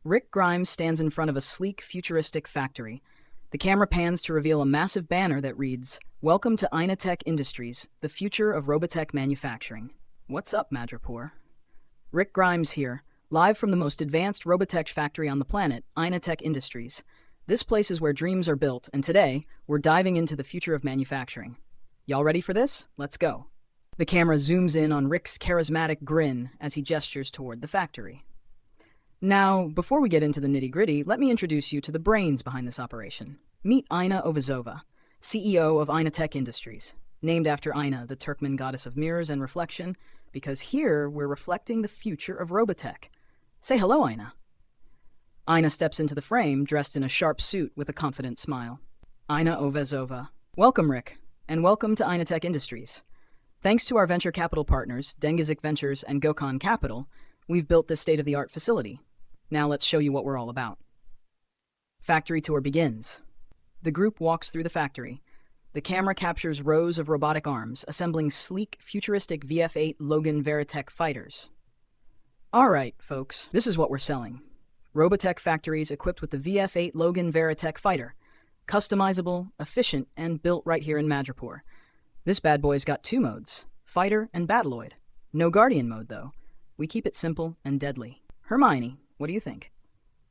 Rick Grimes stands in front of a sleek, futuristic factory. The camera pans to reveal a massive banner that reads, "Welcome to Inatech Industries, the future of robotech manufacturing." What's up, Madripoor? Rick Grimes here, live from the most advanced robotech factory on the planet, Inatech Industries. This place is where dreams are built, and today, we're diving into the future of manufacturing. Y'all ready for this? Let's go. The camera zooms in on Rick's charismatic grin as he gestures toward the factory. Now, before we get into the nitty-gritty, let me introduce you to the brains behind this operation. Meet Ina Ovazova, CEO of Inatech Industries, named after Ina, the Turkmen goddess of mirrors and reflection, because here we're reflecting the future of robotech. Say hello, Ina. Ina steps into the frame, dressed in a sharp suit with a confident smile. Ina Ovazova. Welcome, Rick, and welcome to Inatech Industries. Thanks to our venture capital partners, Dengizik Ventures and Gokon Capital, we've built this state-of-the-art facility. Now let's show you what we're all about. Factory tour begins. The group walks through the factory. The camera captures rows of robotic arms, assembling sleek, futuristic VF-8 Logan Veritech fighters. All right, folks, this is what we're selling. Robotech factories equipped with the VF-8 Logan Veritech fighter. Customizable, efficient, and built right here in Madripoor. This bad boy's got two modes, fighter and battleoid. No guardian mode, though. We keep it simple and deadly. Hermione, what do you think?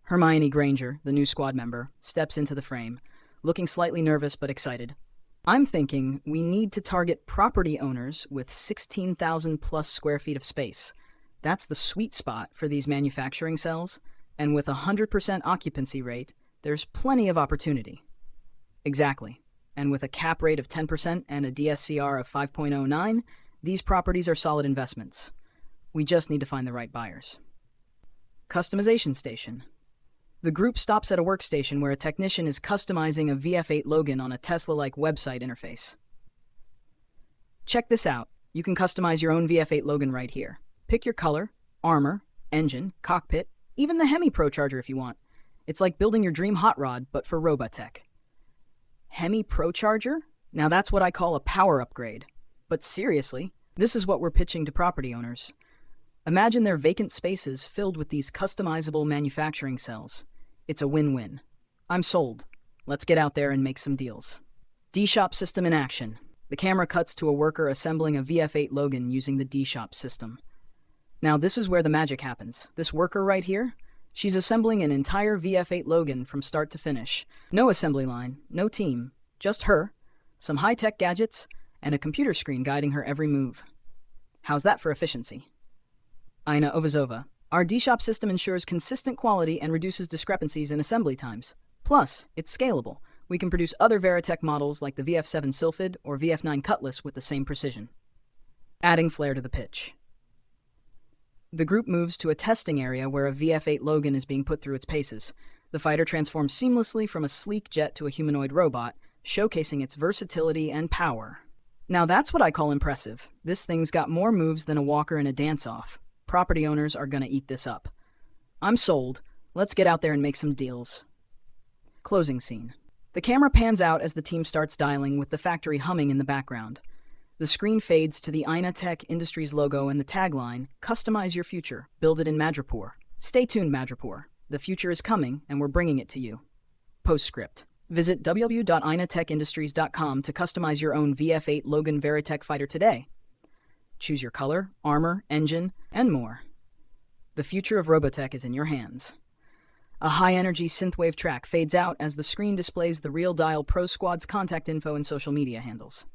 Hermione Granger, the new squad member, steps into the frame, looking slightly nervous but excited. I'm thinking we need to target property owners with 16,000 plus square feet of space. That's the sweet spot for these manufacturing cells, and with a 100% occupancy rate, there's plenty of opportunity. Exactly. And with a cap rate of 10% and a DSCR of 5.09, these properties are solid investments. We just need to find the right buyers. Customization station. The group stops at a workstation where a technician is customizing a VF-8 Logan on a Tesla-like website interface. Check this out. You can customize your own VF-8 Logan right here. Pick your color, armor, engine, cockpit, even the Hemi Pro Charger if you want. It's like building your dream hot rod, but for robotech. Hemi Pro Charger? Now that's what I call a power upgrade. But seriously, this is what we're pitching to property owners. Imagine their vacant spaces filled with these customizable manufacturing cells. It's a win-win. I'm sold. Let's get out there and make some deals. D-Shop system in action. The camera cuts to a worker assembling a VF-8 Logan using the D-Shop system. Now this is where the magic happens. This worker right here, she's assembling an entire VF-8 Logan from start to finish. No assembly line, no team, just her, some high-tech gadgets, and a computer screen guiding her every move. How's that for efficiency? Ina Ovazova. Our D-Shop system ensures consistent quality and reduces discrepancies in assembly times. Plus, it's scalable. We can produce other Veritech models like the VF-7 Sylphid or VF-9 Cutlass with the same precision. Adding flair to the pitch. The group moves to a testing area where a VF-8 Logan is being put through its paces. The fighter transforms seamlessly from a sleek jet to a humanoid robot, showcasing its versatility and power. Now that's what I call impressive. This thing's got more moves than a walker in a dance-off. Property owners are gonna eat this up. I'm sold. Let's get out there and make some deals. Closing scene. The camera pans out as the team starts dialing with the factory humming in the background. The screen fades to the Inatech Industries logo and the tagline, "Customize your future, build it in Madripoor." Stay tuned, Madripoor. The future is coming, and we're bringing it to you. Postscript. Visit www.inatechindustries.com to customize your own VF-8 Logan Veritech fighter today. Choose your color, armor, engine, and more. The future of robotech is in your hands. A high-energy synthwave track fades out as the screen displays the Real Dial Pro Squad's contact info and social media handles.